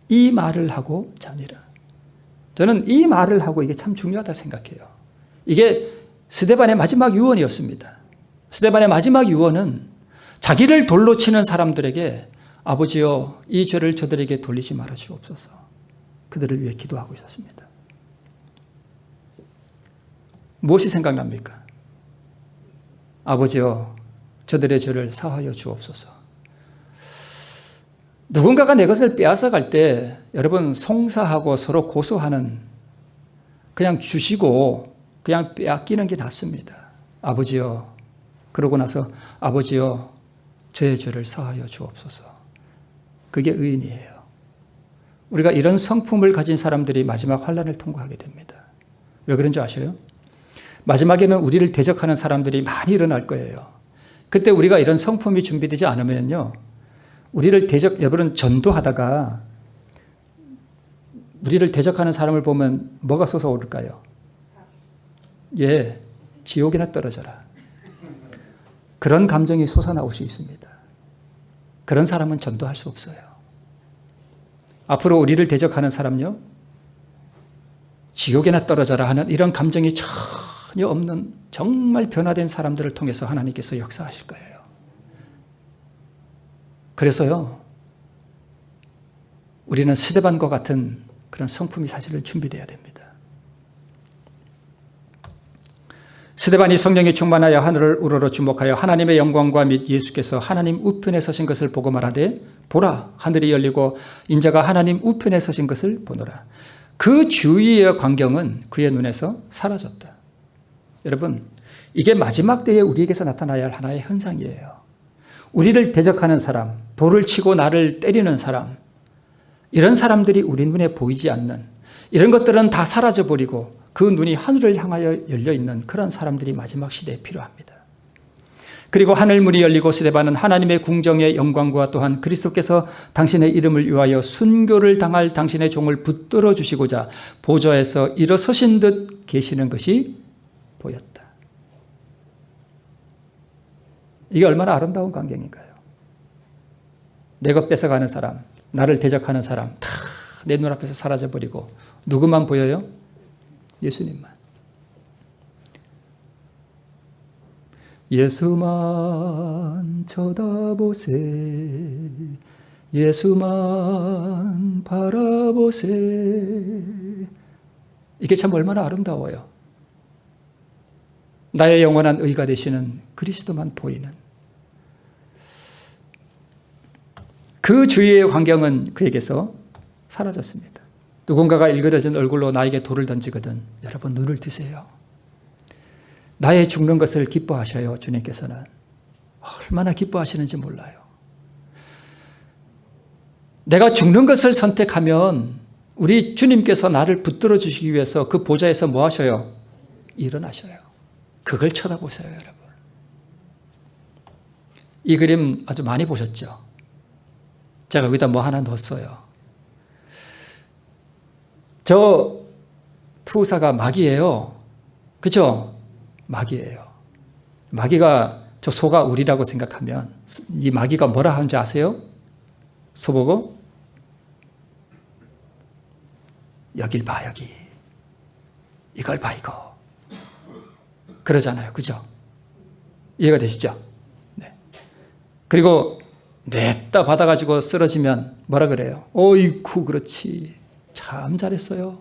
이 말을 하고 자니라. 저는 이 말을 하고 이게 참 중요하다 생각해요. 이게 스데반의 마지막 유언이었습니다. 스데반의 마지막 유언은 자기를 돌로 치는 사람들에게 아버지여 이 죄를 저들에게 돌리지 말아 주옵소서. 그들을 위해 기도하고 있었습니다. 무엇이 생각납니까? 아버지여 저들의 죄를 사하여 주옵소서. 누군가가 내 것을 빼앗아 갈 때 여러분 송사하고 서로 고소하는 그냥 주시고 그냥 빼앗기는 게 낫습니다. 아버지여 그러고 나서 아버지여 저의 죄를 사하여 주옵소서. 그게 의인이에요. 우리가 이런 성품을 가진 사람들이 마지막 환난을 통과하게 됩니다. 왜 그런지 아셔요? 마지막에는 우리를 대적하는 사람들이 많이 일어날 거예요. 그때 우리가 이런 성품이 준비되지 않으면요, 우리를 여러분 전도하다가 우리를 대적하는 사람을 보면 뭐가 솟아오를까요? 지옥이나 떨어져라. 그런 감정이 솟아나올 수 있습니다. 그런 사람은 전도할 수 없어요. 앞으로 우리를 대적하는 사람요, 지옥이나 떨어져라 하는 이런 감정이 전혀 없는 정말 변화된 사람들을 통해서 하나님께서 역사하실 거예요. 그래서요, 우리는 스데반과 같은 그런 성품이 사실은 준비되어야 됩니다. 스데반이 성령에 충만하여 하늘을 우러러 주목하여 하나님의 영광과 및 예수께서 하나님 우편에 서신 것을 보고 말하되 보라 하늘이 열리고 인자가 하나님 우편에 서신 것을 보노라. 그 주위의 광경은 그의 눈에서 사라졌다. 여러분, 이게 마지막 때에 우리에게서 나타나야 할 하나의 현상이에요. 우리를 대적하는 사람, 돌을 치고 나를 때리는 사람, 이런 사람들이 우리 눈에 보이지 않는 이런 것들은 다 사라져버리고 그 눈이 하늘을 향하여 열려있는 그런 사람들이 마지막 시대에 필요합니다. 그리고 하늘문이 열리고 스데반은 하나님의 궁정의 영광과 또한 그리스도께서 당신의 이름을 위하여 순교를 당할 당신의 종을 붙들어 주시고자 보좌에서 일어서신 듯 계시는 것이 보였다. 이게 얼마나 아름다운 광경인가요? 내 것 뺏어가는 사람, 나를 대적하는 사람 다 내 눈앞에서 사라져버리고 누구만 보여요? 예수님만. 예수만 쳐다보세, 예수만 바라보세. 이게 참 얼마나 아름다워요. 나의 영원한 의가 되시는 그리스도만 보이는 그 주위의 광경은 그에게서 사라졌습니다. 누군가가 일그러진 얼굴로 나에게 돌을 던지거든 여러분 눈을 뜨세요. 나의 죽는 것을 기뻐하셔요. 주님께서는 얼마나 기뻐하시는지 몰라요. 내가 죽는 것을 선택하면 우리 주님께서 나를 붙들어 주시기 위해서 그 보좌에서 뭐 하셔요? 일어나셔요. 그걸 쳐다보세요, 여러분. 이 그림 아주 많이 보셨죠? 제가 여기다 뭐 하나 넣었어요. 저 투사가 마귀예요. 그렇죠? 마귀예요. 마귀가 저 소가 우리라고 생각하면 이 마귀가 뭐라 하는지 아세요? 소보고 여길 봐, 여기. 이걸 봐, 이거. 그러잖아요. 그죠? 이해가 되시죠? 네. 그리고 냈다 받아가지고 쓰러지면 뭐라 그래요? 어이쿠, 그렇지. 참 잘했어요.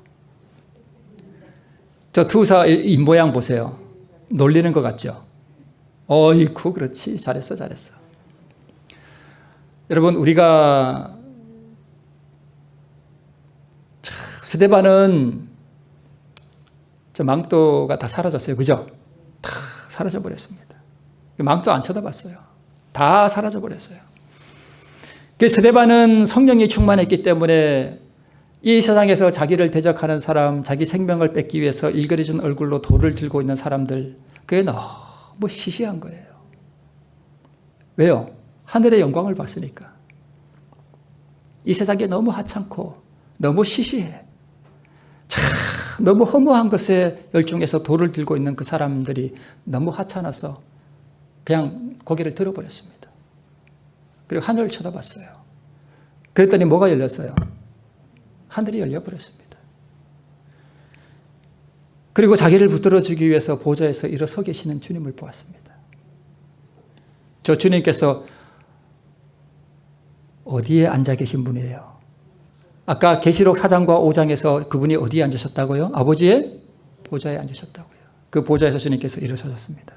저 투사 입 모양 보세요. 놀리는 것 같죠? 어이쿠, 그렇지. 잘했어, 잘했어. 여러분, 우리가 스데반은 저 망토가 다 사라졌어요. 그죠? 다 사라져 버렸습니다. 망토 안 쳐다봤어요. 다 사라져 버렸어요. 스데반은 성령이 충만했기 때문에 이 세상에서 자기를 대적하는 사람, 자기 생명을 뺏기 위해서 일그러진 얼굴로 돌을 들고 있는 사람들, 그게 너무 시시한 거예요. 왜요? 하늘의 영광을 봤으니까. 이 세상에 너무 하찮고 너무 시시해. 참 너무 허무한 것에 열중해서 돌을 들고 있는 그 사람들이 너무 하찮아서 그냥 고개를 들어버렸습니다. 그리고 하늘을 쳐다봤어요. 그랬더니 뭐가 열렸어요? 하늘이 열려버렸습니다. 그리고 자기를 붙들어주기 위해서 보좌에서 일어서 계시는 주님을 보았습니다. 저 주님께서 어디에 앉아 계신 분이에요? 아까 계시록 4장과 5장에서 그분이 어디에 앉으셨다고요? 아버지의 보좌에 앉으셨다고요. 그 보좌에서 주님께서 일어서셨습니다.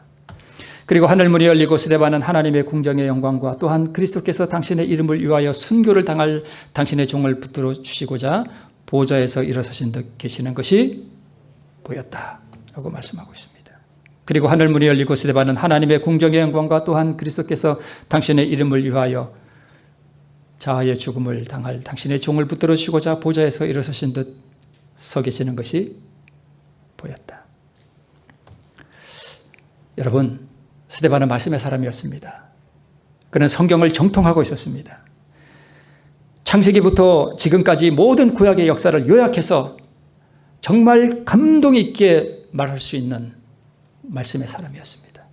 그리고 하늘문이 열리고 스데반은 하나님의 궁정의 영광과 또한 그리스도께서 당신의 이름을 위하여 순교를 당할 당신의 종을 붙들어 주시고자 보좌에서 일어서신 듯 계시는 것이 보였다라고 말씀하고 있습니다. 그리고 하늘문이 열리고 스데반은 하나님의 궁정의 영광과 또한 그리스도께서 당신의 이름을 위하여 자아의 죽음을 당할 당신의 종을 붙들어 주시고자 보좌에서 일어서신 듯 서 계시는 것이 보였다. 여러분, 스데반은 말씀의 사람이었습니다. 그는 성경을 정통하고 있었습니다. 창세기부터 지금까지 모든 구약의 역사를 요약해서 정말 감동 있게 말할 수 있는 말씀의 사람이었습니다.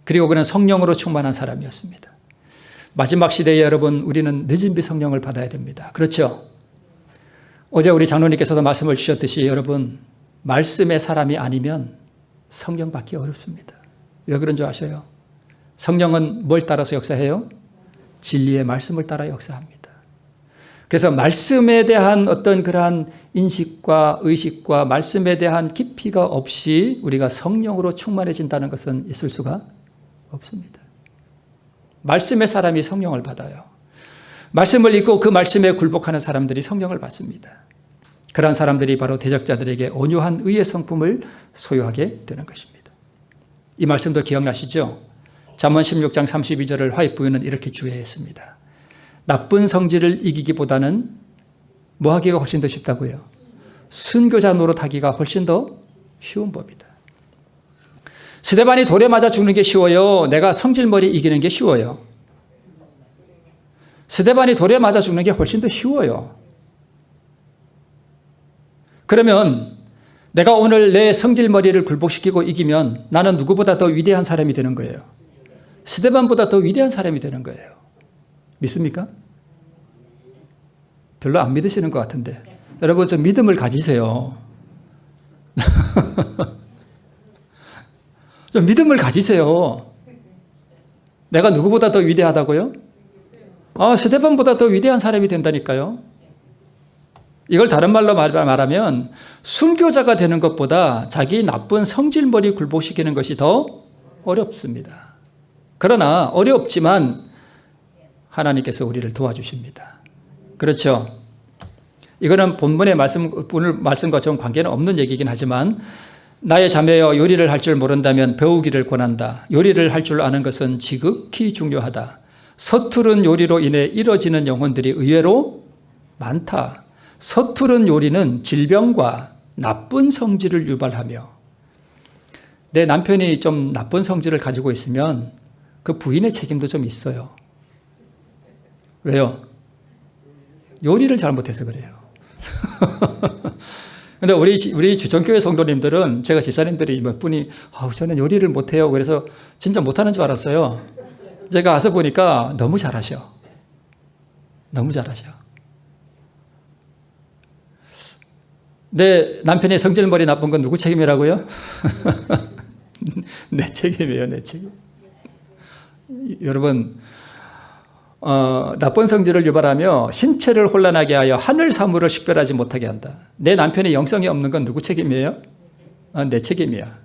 그리고 그는 성령으로 충만한 사람이었습니다. 마지막 시대에 여러분, 우리는 늦은 비 성령을 받아야 됩니다. 그렇죠? 어제 우리 장로님께서도 말씀을 주셨듯이 여러분, 말씀의 사람이 아니면 성령 받기 어렵습니다. 왜 그런 줄 아셔요? 성령은 뭘 따라서 역사해요? 진리의 말씀을 따라 역사합니다. 그래서 말씀에 대한 어떤 그러한 인식과 의식과 말씀에 대한 깊이가 없이 우리가 성령으로 충만해진다는 것은 있을 수가 없습니다. 말씀의 사람이 성령을 받아요. 말씀을 읽고 그 말씀에 굴복하는 사람들이 성령을 받습니다. 그러한 사람들이 바로 대적자들에게 온유한 의의 성품을 소유하게 되는 것입니다. 이 말씀도 기억나시죠? 잠언 16장 32절을 화입부유는 이렇게 주의했습니다. 나쁜 성질을 이기기보다는 뭐 하기가 훨씬 더 쉽다고요? 순교자 노릇하기가 훨씬 더 쉬운 법이다. 스데반이 돌에 맞아 죽는 게 쉬워요? 내가 성질머리 이기는 게 쉬워요? 스데반이 돌에 맞아 죽는 게 훨씬 더 쉬워요. 그러면 내가 오늘 내 성질머리를 굴복시키고 이기면 나는 누구보다 더 위대한 사람이 되는 거예요. 스데반보다 더 위대한 사람이 되는 거예요. 믿습니까? 별로 안 믿으시는 것 같은데. 여러분, 좀 믿음을 가지세요. 좀 믿음을 가지세요. 내가 누구보다 더 위대하다고요? 스데반보다 더 위대한 사람이 된다니까요. 이걸 다른 말로 말하면 순교자가 되는 것보다 자기 나쁜 성질머리 굴복시키는 것이 더 어렵습니다. 그러나 어렵지만 하나님께서 우리를 도와주십니다. 그렇죠? 이거는 본문의 오늘 말씀과 좀 관계는 없는 얘기긴 하지만 나의 자매여 요리를 할 줄 모른다면 배우기를 권한다. 요리를 할 줄 아는 것은 지극히 중요하다. 서투른 요리로 인해 잃어지는 영혼들이 의외로 많다. 서투른 요리는 질병과 나쁜 성질을 유발하며 내 남편이 좀 나쁜 성질을 가지고 있으면 그 부인의 책임도 좀 있어요. 왜요? 요리를 잘못해서 그래요. 근데 우리 주정교회 성도님들은 제가 집사님들이 몇 분이 저는 요리를 못해요. 그래서 진짜 못하는 줄 알았어요. 제가 와서 보니까 너무 잘하셔. 너무 잘하셔. 내 남편의 성질머리 나쁜 건 누구 책임이라고요? 내 책임이에요, 내 책임. 여러분, 나쁜 성질을 유발하며 신체를 혼란하게 하여 하늘 사물을 식별하지 못하게 한다. 내 남편의 영성이 없는 건 누구 책임이에요? 내 책임이야.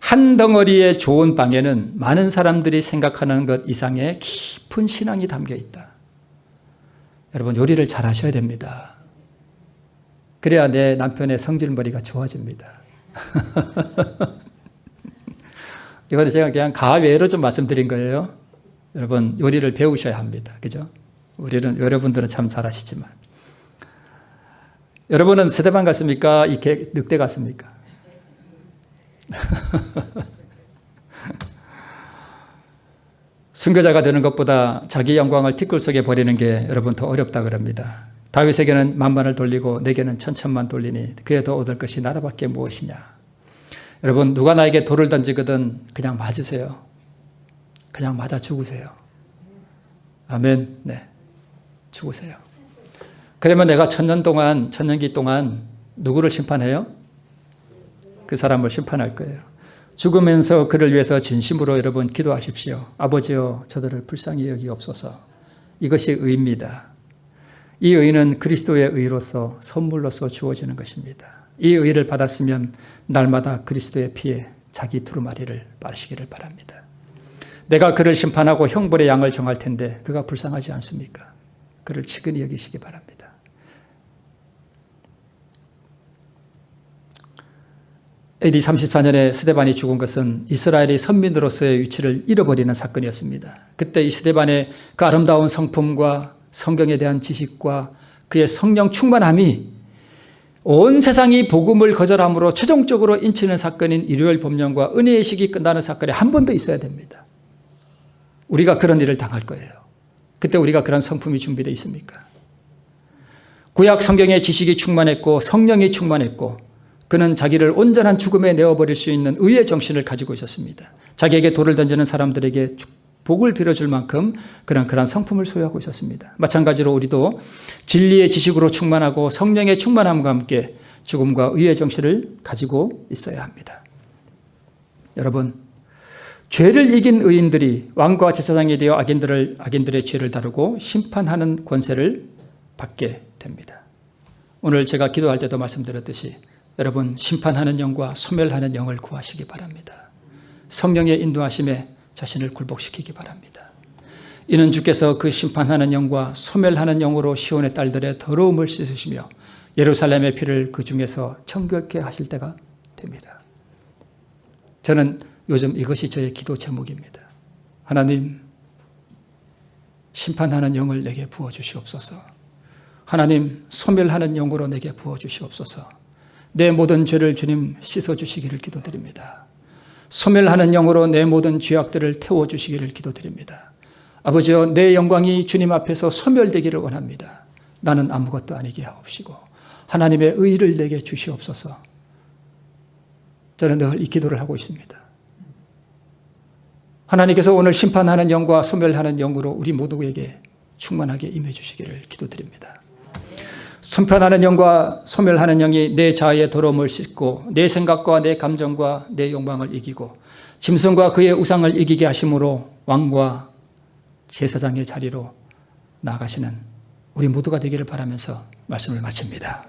한 덩어리의 좋은 빵에는 많은 사람들이 생각하는 것 이상의 깊은 신앙이 담겨 있다. 여러분, 요리를 잘 하셔야 됩니다. 그래야 내 남편의 성질머리가 좋아집니다. 이거는 제가 그냥 가외로 좀 말씀드린 거예요. 여러분, 요리를 배우셔야 합니다. 그죠? 여러분들은 참 잘하시지만. 여러분은 스데반 같습니까? 이 늑대 같습니까? 순교자가 되는 것보다 자기 영광을 티끌 속에 버리는 게 여러분 더 어렵다 그럽니다. 다윗에게는 만만을 돌리고 내게는 천천만 돌리니 그에 더 얻을 것이 나라밖에 무엇이냐. 여러분, 누가 나에게 돌을 던지거든 그냥 맞으세요. 그냥 맞아 죽으세요. 아멘. 네, 죽으세요. 그러면 내가 천년기 동안 누구를 심판해요? 그 사람을 심판할 거예요. 죽으면서 그를 위해서 진심으로 여러분 기도하십시오. 아버지여, 저들을 불쌍히 여기옵소서. 이것이 의입니다. 이 의는 그리스도의 의로서 선물로서 주어지는 것입니다. 이 의를 받았으면 날마다 그리스도의 피에 자기 두루마리를 마시기를 바랍니다. 내가 그를 심판하고 형벌의 양을 정할 텐데 그가 불쌍하지 않습니까? 그를 치근히 여기시기 바랍니다. AD 34년에 스데반이 죽은 것은 이스라엘이 선민으로서의 위치를 잃어버리는 사건이었습니다. 그때 이 스데반의 그 아름다운 성품과 성경에 대한 지식과 그의 성령 충만함이 온 세상이 복음을 거절함으로 최종적으로 인치는 사건인 일요일 법령과 은혜의 시기 끝나는 사건이 한 번 더 있어야 됩니다. 우리가 그런 일을 당할 거예요. 그때 우리가 그런 성품이 준비되어 있습니까? 구약 성경의 지식이 충만했고 성령이 충만했고 그는 자기를 온전한 죽음에 내어버릴 수 있는 의의 정신을 가지고 있었습니다. 자기에게 돌을 던지는 사람들에게 복을 빌어줄 만큼 그런 성품을 소유하고 있었습니다. 마찬가지로 우리도 진리의 지식으로 충만하고 성령의 충만함과 함께 죽음과 의의 정신을 가지고 있어야 합니다. 여러분, 죄를 이긴 의인들이 왕과 제사장이 되어 악인들의 죄를 다루고 심판하는 권세를 받게 됩니다. 오늘 제가 기도할 때도 말씀드렸듯이 여러분, 심판하는 영과 소멸하는 영을 구하시기 바랍니다. 성령의 인도하심에 자신을 굴복시키기 바랍니다. 이는 주께서 그 심판하는 영과 소멸하는 영으로 시온의 딸들의 더러움을 씻으시며 예루살렘의 피를 그 중에서 청결케 하실 때가 됩니다. 저는 요즘 이것이 저의 기도 제목입니다. 하나님, 심판하는 영을 내게 부어주시옵소서. 하나님, 소멸하는 영으로 내게 부어주시옵소서. 내 모든 죄를 주님 씻어주시기를 기도드립니다. 소멸하는 영으로 내 모든 죄악들을 태워주시기를 기도드립니다. 아버지여, 내 영광이 주님 앞에서 소멸되기를 원합니다. 나는 아무것도 아니게 하옵시고 하나님의 의를 내게 주시옵소서. 저는 늘 이 기도를 하고 있습니다. 하나님께서 오늘 심판하는 영과 소멸하는 영으로 우리 모두에게 충만하게 임해 주시기를 기도드립니다. 심판하는 영과 소멸하는 영이 내 자아의 더러움을 씻고 내 생각과 내 감정과 내 욕망을 이기고 짐승과 그의 우상을 이기게 하심으로 왕과 제사장의 자리로 나아가시는 우리 모두가 되기를 바라면서 말씀을 마칩니다.